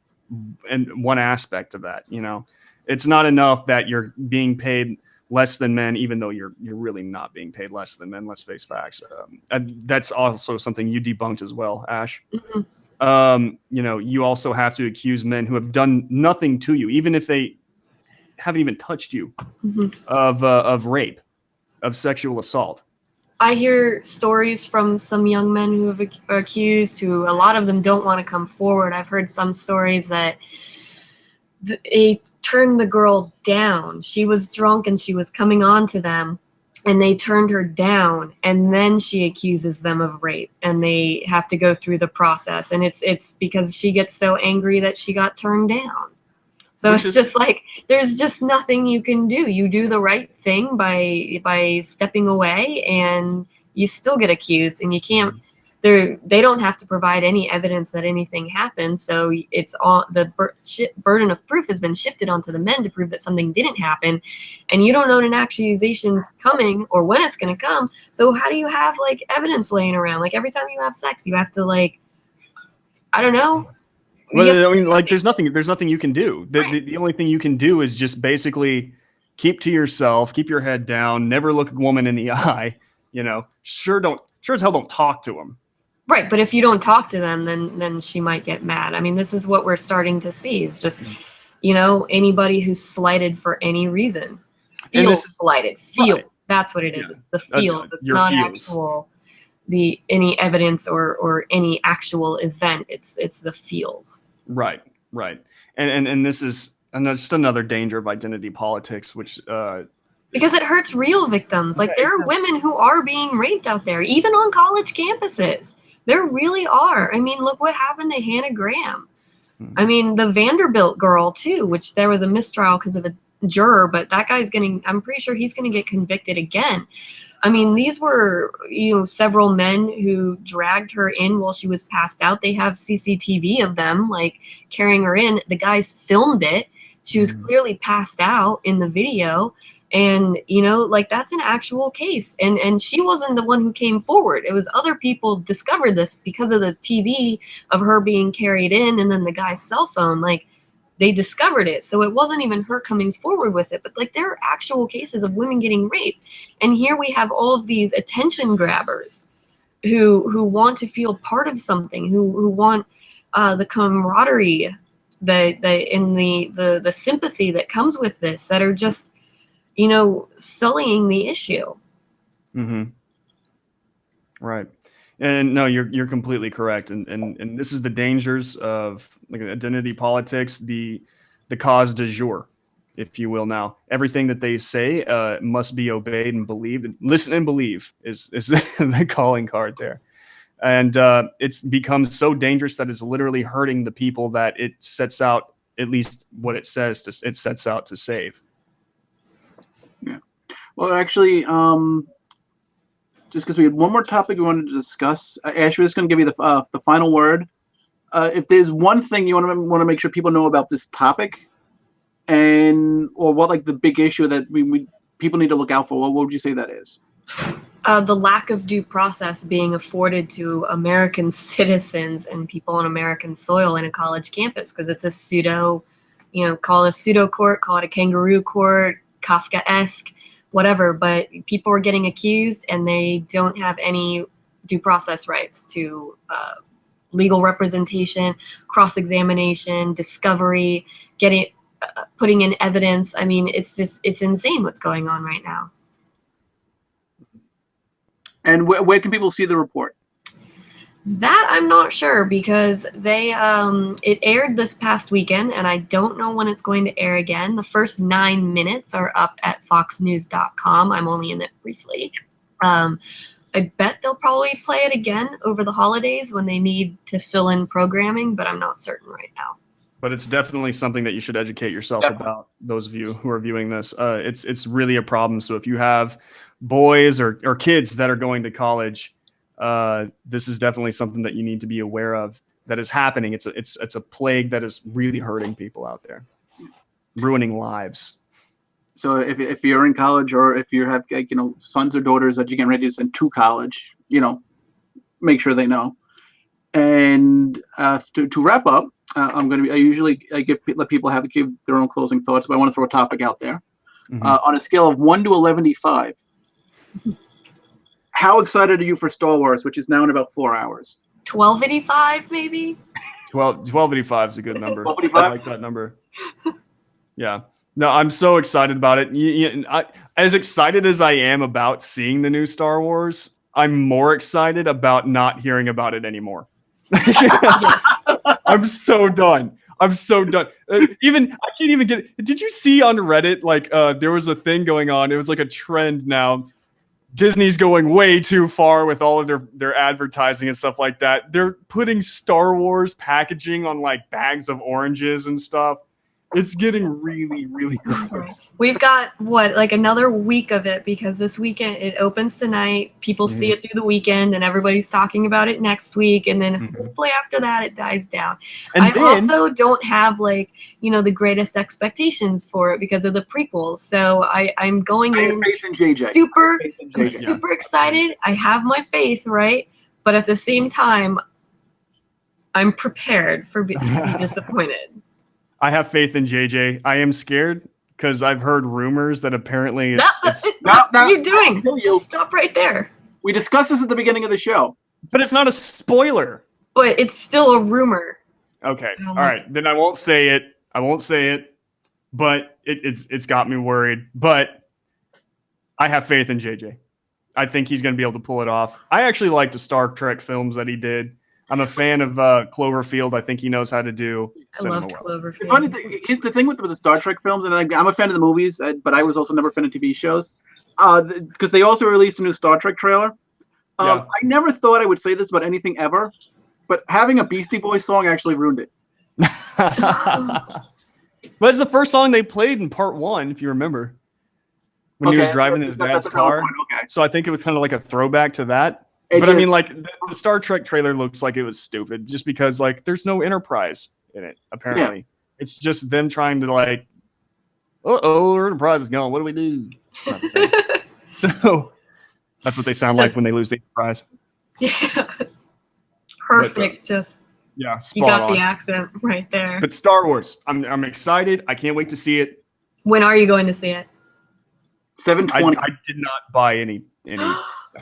one aspect of that. You know, it's not enough that you're being paid less than men, even though you're really not being paid less than men. Let's face facts. That's also something you debunked as well, Ashe. Mm-hmm. You know, you also have to accuse men who have done nothing to you, even if they haven't even touched you, mm-hmm. of rape, of sexual assault. I hear stories from some young men who have are accused, who a lot of them don't want to come forward. I've heard some stories that they turned the girl down. She was drunk and she was coming on to them, and they turned her down, and then she accuses them of rape, and they have to go through the process. And it's because she gets so angry that she got turned down. So it's just like, there's just nothing you can do. You do the right thing by stepping away, and you still get accused, and you can't, they don't have to provide any evidence that anything happened. So it's all, the burden of proof has been shifted onto the men to prove that something didn't happen. And you don't know when an accusation's coming or when it's going to come. So how do you have like evidence laying around? Like every time you have sex, you have to like, I don't know. Well, I mean, like, there's nothing you can do. The only thing you can do is just basically keep to yourself, keep your head down, never look a woman in the eye. You know, sure as hell don't talk to them. Right, but if you don't talk to them, then she might get mad. I mean, this is what we're starting to see. It's just, you know, anybody who's slighted for any reason feels slighted. Right. That's what it is. Yeah. It's the feel. It's not actual any evidence or any actual event. It's the feels. Right. And this is just another danger of identity politics, which because it hurts real victims. Like there are women who are being raped out there, even on college campuses. There really are. I mean, look what happened to Hannah Graham. I mean, the Vanderbilt girl too, which there was a mistrial because of a juror, but that guy's I'm pretty sure he's going to get convicted again. I mean, these were, you know, several men who dragged her in while she was passed out. They have CCTV of them, like, carrying her in. The guys filmed it. She was clearly passed out in the video. And, you know, like, that's an actual case. And she wasn't the one who came forward. It was other people discovered this because of the TV of her being carried in and then the guy's cell phone. Like, they discovered it. So it wasn't even her coming forward with it, but like there are actual cases of women getting raped. And here we have all of these attention grabbers who want to feel part of something, who want the camaraderie, the sympathy that comes with this, that are just, you know, sullying the issue. Mm-hmm. Right. And no, you're completely correct. And this is the dangers of like identity politics, the cause du jour, if you will. Now, everything that they say must be obeyed and believed. Listen and believe is the calling card there. And it's become so dangerous that it's literally hurting the people that it sets out, at least what it says, it sets out to save. Yeah. Well, actually, just because we had one more topic we wanted to discuss, Ashe, we're just going to give you the final word. If there's one thing you want to make sure people know about this topic, or what like the big issue that people need to look out for, what would you say that is? The lack of due process being afforded to American citizens and people on American soil in a college campus, because it's a pseudo, you know, call it a pseudo court, call it a kangaroo court, Kafka-esque, whatever, but people are getting accused and they don't have any due process rights to legal representation, cross-examination, discovery, getting putting in evidence. I mean, it's insane what's going on right now. And where can people see the report? That I'm not sure, because they it aired this past weekend, and I don't know when it's going to air again. The first 9 minutes are up at foxnews.com. I'm only in it briefly. I bet they'll probably play it again over the holidays when they need to fill in programming, but I'm not certain right now. But it's definitely something that you should educate yourself about, those of you who are viewing this. It's really a problem. So if you have boys or kids that are going to college, this is definitely something that you need to be aware of, that is happening. It's a plague that is really hurting people out there, ruining lives. So if you're in college, or if you have sons or daughters that you're getting ready to send to college, make sure they know. And to wrap up, I usually let people give their own closing thoughts, but I want to throw a topic out there. Mm-hmm. On a scale of 1 to 11.5, how excited are you for Star Wars, which is now in about 4 hours? 12.85 maybe. 12.85 is a good number. 12.85? I like that number. Yeah. No, I'm so excited about it. As excited as I am about seeing the new Star Wars, I'm more excited about not hearing about it anymore. Yes. I'm so done. I'm so done. I can't even get it. Did you see on Reddit, there was a thing going on. It was like a trend now. Disney's going way too far with all of their advertising and stuff like that. They're putting Star Wars packaging on bags of oranges and stuff. It's getting really, really gross. We've got another week of it, because this weekend it opens tonight. People see it through the weekend, and everybody's talking about it next week, and then hopefully after that it dies down. And I also don't have the greatest expectations for it because of the prequels. So I'm going in super excited. I have my faith, right? But at the same time, I'm prepared to be disappointed. I have faith in JJ. I am scared because I've heard rumors that apparently it's what are you doing? Just stop right there. We discussed this at the beginning of the show. But it's not a spoiler. But it's still a rumor. Okay. All right. Then I won't say it. But it's got me worried. But I have faith in JJ. I think he's going to be able to pull it off. I actually like the Star Trek films that he did. I'm a fan of Cloverfield. I think he knows how to do cinema well. Cloverfield. Here's the thing with the Star Trek films, and I'm a fan of the movies, but I was also never a fan of TV shows, because they also released a new Star Trek trailer. I never thought I would say this about anything ever, but having a Beastie Boys song actually ruined it. But it's the first song they played in part 1, if you remember, when he was driving his dad's car. Okay. So I think it was kind of like a throwback to that. But I mean, the Star Trek trailer looks like it was stupid, just because there's no Enterprise in it. Apparently, it's just them trying to our Enterprise is gone. What do we do? So that's what they sound like when they lose the Enterprise. Yeah, perfect. Spot you got on. the accent right there. But Star Wars, I'm excited. I can't wait to see it. When are you going to see it? 7:20. I did not buy any.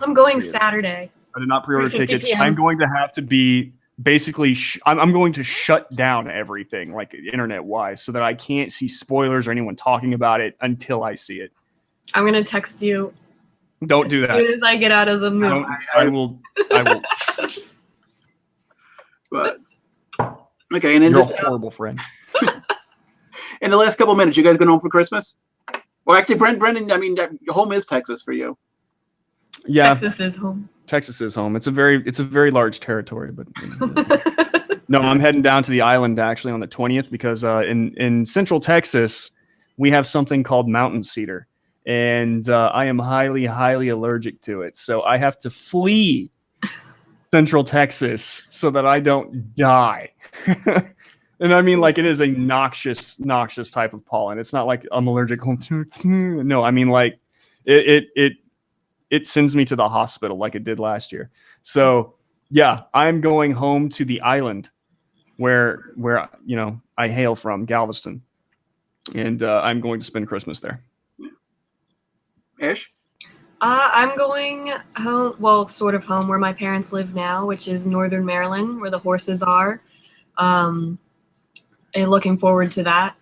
I'm going Saturday. I did not pre-order tickets. I'm going to have to be basically I'm going to shut down everything internet-wise, so that I can't see spoilers or anyone talking about it until I see it. I'm going to text you. Don't do that. As soon as I get out of the movie. I will. But, okay, and then you're a horrible friend. In the last couple of minutes, you guys going home for Christmas? Well, actually, Brendan, I mean, home is Texas for you. Yeah, Texas is home. Texas is home. It's a very large territory, but no, I'm heading down to the island actually on the 20th, because in Central Texas we have something called mountain cedar, and I am highly allergic to it. So I have to flee Central Texas so that I don't die. And I mean, it is a noxious type of pollen. It's not like I'm allergic. No, I mean, it sends me to the hospital like it did last year. So yeah, I'm going home to the island where I hail from, Galveston, and I'm going to spend Christmas there. Ashe? I'm going home, well, sort of home where my parents live now, which is northern Maryland, where the horses are. And looking forward to that.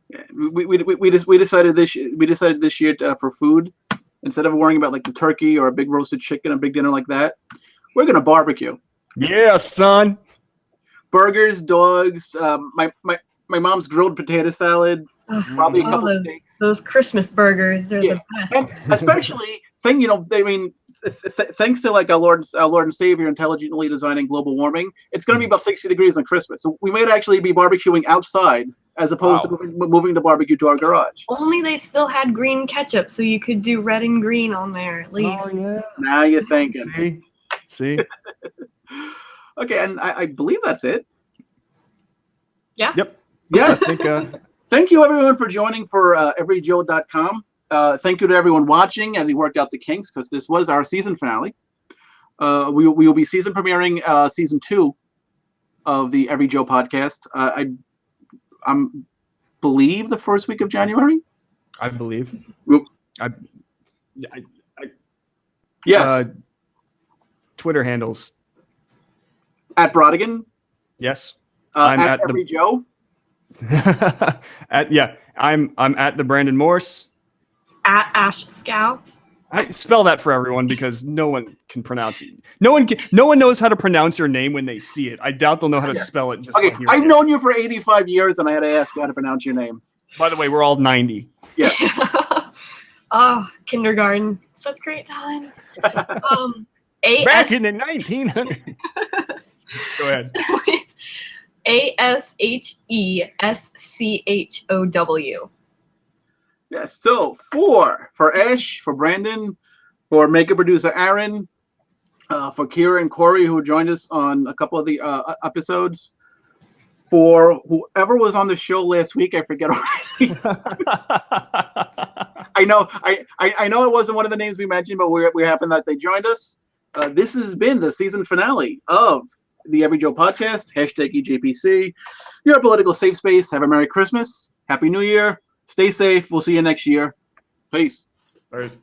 Yeah, we decided this year for food, instead of worrying about like the turkey or a big roasted chicken, a big dinner like that, we're gonna barbecue. Yeah, son. Burgers, dogs, my mom's grilled potato salad, probably a couple steaks. Those Christmas burgers, they're the best. And especially thanks to like our Lord and Savior intelligently designing global warming, it's going to be about 60 degrees on Christmas. So we might actually be barbecuing outside as opposed to moving the barbecue to our garage. Only they still had green ketchup, so you could do red and green on there at least. Oh yeah. Now you're thinking. See. Okay, and I believe that's it. Yeah. Yep. Yeah. I think, thank you everyone for joining for EveryJoe.com. Thank you to everyone watching as we worked out the kinks, because this was our season finale. We will be season premiering season 2 of the EveryJoe podcast. I believe the first week of January. I believe. Yes. Twitter handles. At Brodigan. Yes. I'm at EveryJoe. I'm at the Brandon Morse. At Ashe Schow. I spell that for everyone because no one can pronounce it. No one knows how to pronounce your name when they see it. I doubt they'll know how to spell it. Just okay, I've known you for 85 years, and I had to ask you how to pronounce your name. By the way, we're all 90. Yeah. Oh, kindergarten, such great times. Back in the 1900s. Go ahead. ASHESCHOW. Yes. So for Ashe, for Brandon, for makeup producer Aaron, for Kira and Corey who joined us on a couple of the episodes, for whoever was on the show last week, I forget already. I know it wasn't one of the names we mentioned, but we're happy that they joined us. This has been the season finale of the EveryJoe podcast, #EJPC, your political safe space. Have a Merry Christmas. Happy New Year. Stay safe. We'll see you next year. Peace. Peace.